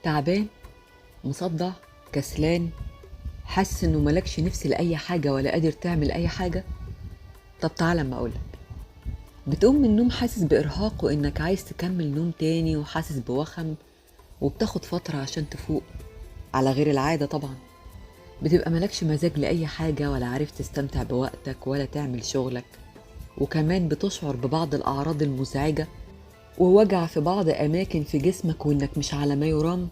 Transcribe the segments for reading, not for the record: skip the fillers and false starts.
تعبان، مصدع، كسلان، حاسس انه ملكش نفس لأي حاجة ولا قادر تعمل أي حاجة. طب تعالى اما أقولك. بتقوم من النوم حاسس بإرهاق وإنك عايز تكمل نوم تاني وحاسس بوخم، وبتاخد فترة عشان تفوق على غير العادة طبعا. بتبقى ملكش مزاج لأي حاجة ولا عارف تستمتع بوقتك ولا تعمل شغلك، وكمان بتشعر ببعض الأعراض المزعجة ووجع في بعض أماكن في جسمك وإنك مش على ما يرام،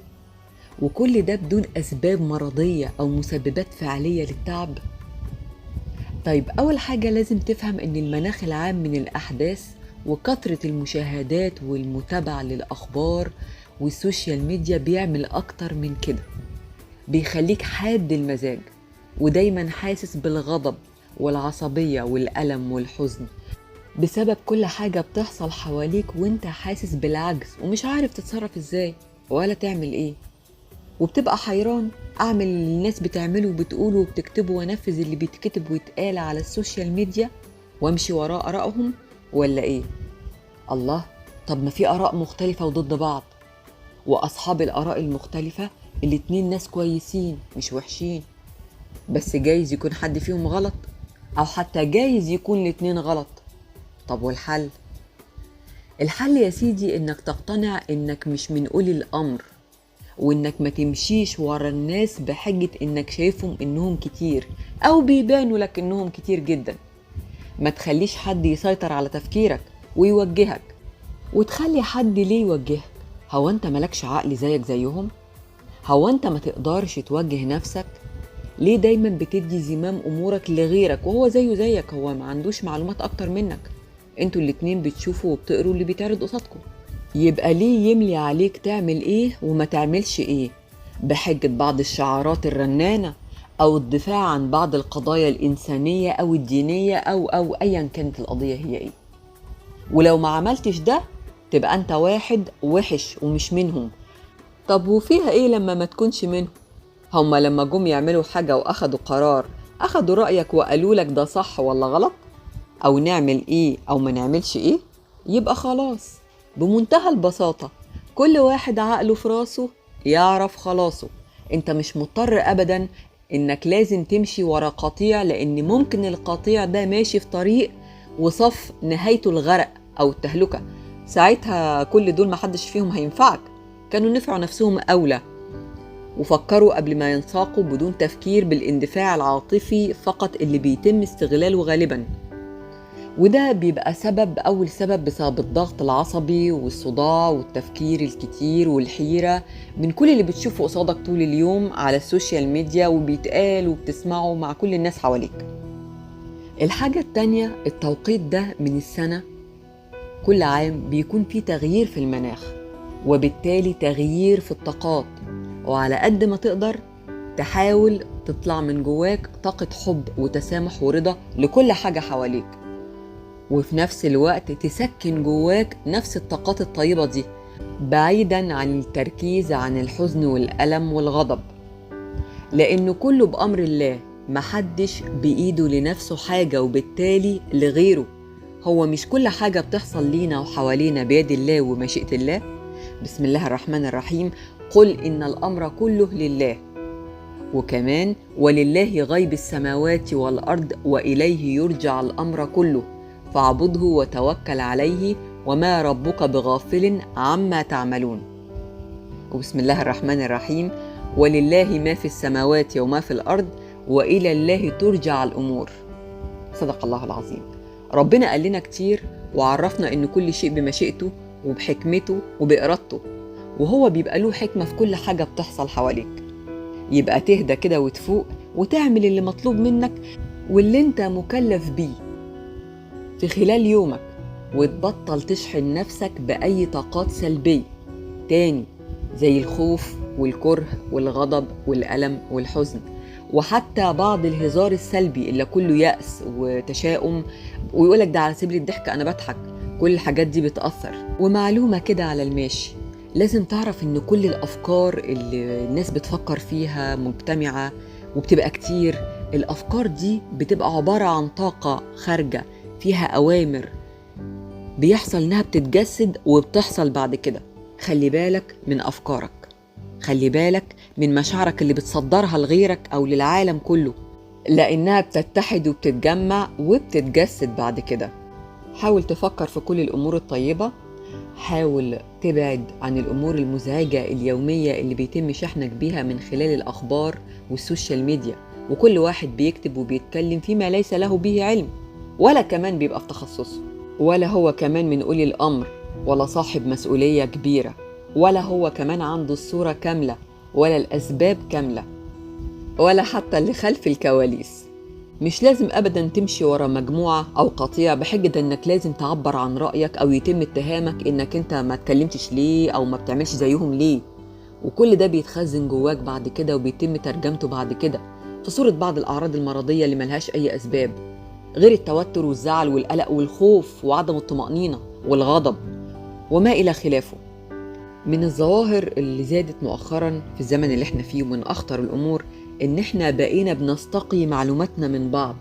وكل ده بدون أسباب مرضية أو مسببات فعلية للتعب. طيب أول حاجة لازم تفهم إن المناخ العام من الأحداث وكثرة المشاهدات والمتابعة للأخبار والسوشيال ميديا بيعمل أكتر من كده، بيخليك حاد المزاج ودايما حاسس بالغضب والعصبية والألم والحزن بسبب كل حاجة بتحصل حواليك، وانت حاسس بالعجز ومش عارف تتصرف ازاي ولا تعمل ايه، وبتبقى حيران اعمل اللي الناس بتعمله وبتقوله وبتكتبه وانفذ اللي بيتكتب ويتقال على السوشيال ميديا وامشي وراء آرائهم ولا ايه؟ الله، طب ما في آراء مختلفة وضد بعض، واصحاب الآراء المختلفة الاتنين ناس كويسين مش وحشين، بس جايز يكون حد فيهم غلط، او حتى جايز يكون الاتنين غلط. طب والحل؟ الحل يا سيدي انك تقتنع انك مش من اولي الامر، وانك ما تمشيش ورا الناس بحجة انك شايفهم انهم كتير او بيبانوا لك انهم كتير جدا. ما تخليش حد يسيطر على تفكيرك ويوجهك، وتخلي حد ليه يوجهك؟ هو انت ملكش عقل زيك زيهم؟ هو انت ما تقدرش توجه نفسك؟ ليه دايما بتدي زمام امورك لغيرك وهو زيه زيك؟ هو ما عندوش معلومات اكتر منك، انتوا الاتنين بتشوفوا وبتقروا اللي بيتعرض قصادكم. يبقى ليه يملي عليك تعمل ايه وما تعملش ايه بحجة بعض الشعارات الرنانة او الدفاع عن بعض القضايا الانسانية او الدينية او ايا كانت القضية هي ايه؟ ولو ما عملتش ده تبقى انت واحد وحش ومش منهم. طب وفيها ايه لما ما تكونش منهم؟ هما لما جم يعملوا حاجة واخدوا قرار، اخدوا رأيك وقالوا لك ده صح ولا غلط، او نعمل ايه او ما نعملش ايه؟ يبقى خلاص، بمنتهى البساطة كل واحد عقله في راسه يعرف خلاصه. انت مش مضطر ابدا انك لازم تمشي ورا قطيع، لان ممكن القطيع ده ماشي في طريق وصف نهايته الغرق او التهلكة، ساعتها كل دول محدش فيهم هينفعك، كانوا نفعوا نفسهم اولى وفكروا قبل ما ينساقوا بدون تفكير بالاندفاع العاطفي فقط اللي بيتم استغلاله غالبا. وده بيبقى أول سبب بسبب الضغط العصبي والصداع والتفكير الكتير والحيرة من كل اللي بتشوفه قصادك طول اليوم على السوشيال ميديا وبيتقال وبتسمعه مع كل الناس حواليك. الحاجة التانية، التوقيت ده من السنة كل عام بيكون فيه تغيير في المناخ، وبالتالي تغيير في الطاقات، وعلى قد ما تقدر تحاول تطلع من جواك طاقة حب وتسامح ورضا لكل حاجة حواليك، وفي نفس الوقت تسكن جواك نفس الطاقات الطيبة دي بعيداً عن التركيز عن الحزن والألم والغضب، لأنه كله بأمر الله، محدش بإيده لنفسه حاجة وبالتالي لغيره. هو مش كل حاجة بتحصل لينا وحوالينا بيد الله ومشيئة الله؟ بسم الله الرحمن الرحيم، قل إن الأمر كله لله، وكمان ولله غيب السماوات والأرض وإليه يرجع الأمر كله فاعبده وتوكل عليه وما ربك بغافل عما تعملون. وبسم الله الرحمن الرحيم، ولله ما في السماوات وما في الأرض وإلى الله ترجع الأمور. صدق الله العظيم. ربنا قال لنا كتير وعرفنا إن كل شيء بمشيئته وبحكمته وبإرادته، وهو بيبقى له حكمة في كل حاجة بتحصل حواليك. يبقى تهدى كده وتفوق وتعمل اللي مطلوب منك واللي انت مكلف بيه في خلال يومك، وتبطل تشحن نفسك بأي طاقات سلبية تاني زي الخوف والكره والغضب والألم والحزن، وحتى بعض الهزار السلبي اللي كله يأس وتشاؤم ويقولك ده على سبيل الضحك أنا بضحك. كل الحاجات دي بتأثر. ومعلومة كده على الماشي، لازم تعرف إن كل الأفكار اللي الناس بتفكر فيها مجتمعة وبتبقى كتير، الأفكار دي بتبقى عبارة عن طاقة خارجة فيها أوامر بيحصل إنها بتتجسد وبتحصل بعد كده. خلي بالك من أفكارك، خلي بالك من مشاعرك اللي بتصدرها لغيرك أو للعالم كله، لأنها بتتحد وبتتجمع وبتتجسد بعد كده. حاول تفكر في كل الأمور الطيبة، حاول تبعد عن الأمور المزعجة اليومية اللي بيتم شحنك بيها من خلال الأخبار والسوشيال ميديا، وكل واحد بيكتب وبيتكلم فيما ليس له به علم، ولا كمان بيبقى في تخصصه، ولا هو كمان من أولي الأمر، ولا صاحب مسؤولية كبيرة، ولا هو كمان عنده الصورة كاملة، ولا الأسباب كاملة، ولا حتى اللي خلف الكواليس. مش لازم أبداً تمشي ورا مجموعة أو قطيع بحجة إنك لازم تعبر عن رأيك أو يتم اتهامك إنك أنت ما اتكلمتش ليه أو ما بتعملش زيهم ليه. وكل ده بيتخزن جواك بعد كده وبيتم ترجمته بعد كده في صورة بعض الأعراض المرضية اللي ملهاش أي أسباب غير التوتر والزعل والقلق والخوف وعدم الطمأنينة والغضب وما إلى خلافه. من الظواهر اللي زادت مؤخراً في الزمن اللي احنا فيه ومن أخطر الأمور إن احنا بقينا بنستقي معلوماتنا من بعض،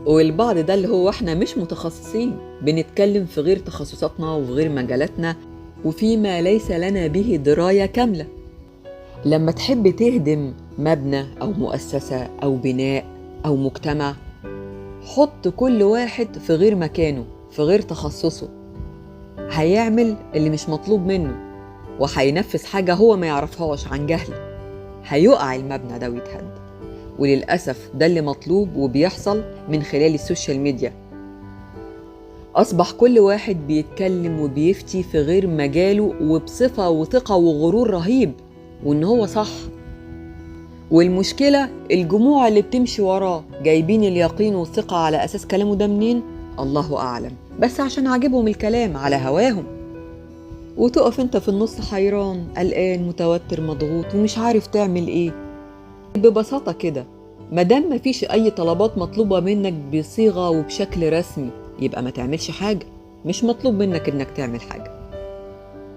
والبعض ده اللي هو احنا مش متخصصين، بنتكلم في غير تخصصاتنا وفي غير مجالاتنا وفيما ليس لنا به دراية كاملة. لما تحب تهدم مبنى أو مؤسسة أو بناء أو مجتمع، حط كل واحد في غير مكانه في غير تخصصه، هيعمل اللي مش مطلوب منه وهينفذ حاجة هو ما يعرفهاش عن جهل، هيقع المبنى ده ويتهد. وللأسف ده اللي مطلوب وبيحصل من خلال السوشيال ميديا. أصبح كل واحد بيتكلم وبيفتي في غير مجاله وبصفة وثقة وغرور رهيب وإن هو صح. والمشكلة الجموع اللي بتمشي وراه جايبين اليقين والثقة على أساس كلامه ده منين؟ الله أعلم، بس عشان عاجبهم الكلام على هواهم. وتقف انت في النص حيران قلقان متوتر مضغوط ومش عارف تعمل ايه. ببساطة كده، مادام مفيش اي طلبات مطلوبة منك بصيغة وبشكل رسمي يبقى ما تعملش حاجة، مش مطلوب منك انك تعمل حاجة،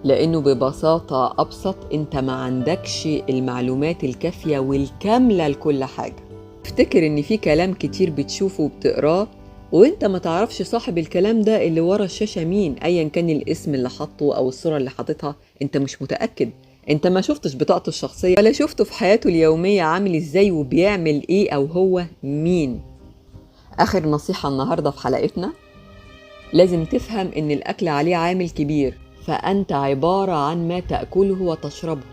لانه ببساطة ابسط انت ما عندكش المعلومات الكافية والكاملة لكل حاجة. افتكر ان في كلام كتير بتشوفه وبتقراه وانت ما تعرفش صاحب الكلام ده اللي ورا الشاشة مين، ايا كان الاسم اللي حطه او الصورة اللي حاططها، انت مش متأكد، انت ما شفتش بطاقته الشخصية ولا شفته في حياته اليومية عامل ازاي وبيعمل ايه او هو مين. اخر نصيحة النهاردة في حلقتنا، لازم تفهم ان الاكل عليه عامل كبير، فانت عبارة عن ما تأكله وتشربه،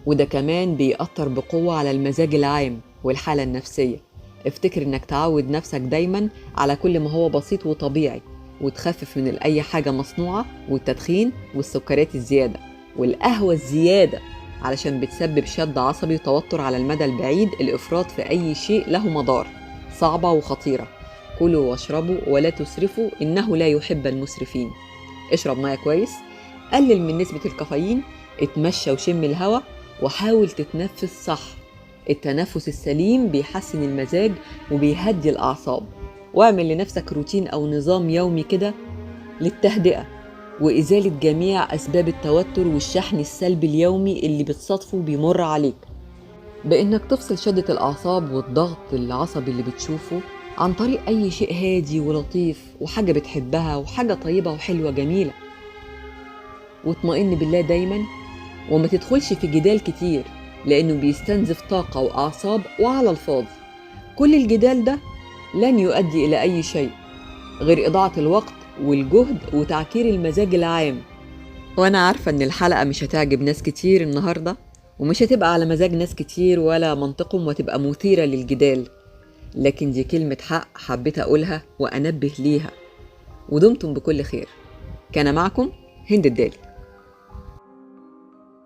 وده كمان بيأثر بقوة على المزاج العام والحالة النفسية. افتكر انك تعود نفسك دايما على كل ما هو بسيط وطبيعي، وتخفف من اي حاجة مصنوعة والتدخين والسكريات الزيادة والقهوة الزيادة، علشان بتسبب شد عصبي وتوتر على المدى البعيد. الافراط في اي شيء له مضار صعبة وخطيرة. كلوا واشربوا ولا تسرفوا انه لا يحب المسرفين. اشرب ميه كويس، قلل من نسبة الكافيين، اتمشى وشم الهواء، وحاول تتنفس صح. التنفس السليم بيحسن المزاج وبيهدي الأعصاب. واعمل لنفسك روتين أو نظام يومي كده للتهدئة وإزالة جميع أسباب التوتر والشحن السلبي اليومي اللي بتصادفه بيمر عليك، بإنك تفصل شدة الأعصاب والضغط العصبي اللي بتشوفه عن طريق أي شيء هادي ولطيف وحاجة بتحبها وحاجة طيبة وحلوة جميلة. واطمئن بالله دايما وما تدخلش في جدال كتير، لأنه بيستنزف طاقة وأعصاب وعلى الفاضي. كل الجدال ده لن يؤدي إلى أي شيء غير إضاعة الوقت والجهد وتعكير المزاج العام. وأنا عارفة إن الحلقة مش هتعجب ناس كتير النهاردة، ومش هتبقى على مزاج ناس كتير ولا منطقهم وتبقى مثيرة للجدال، لكن دي كلمة حق حبيت أقولها وأنبه ليها. ودمتم بكل خير. كان معكم هند الدالي.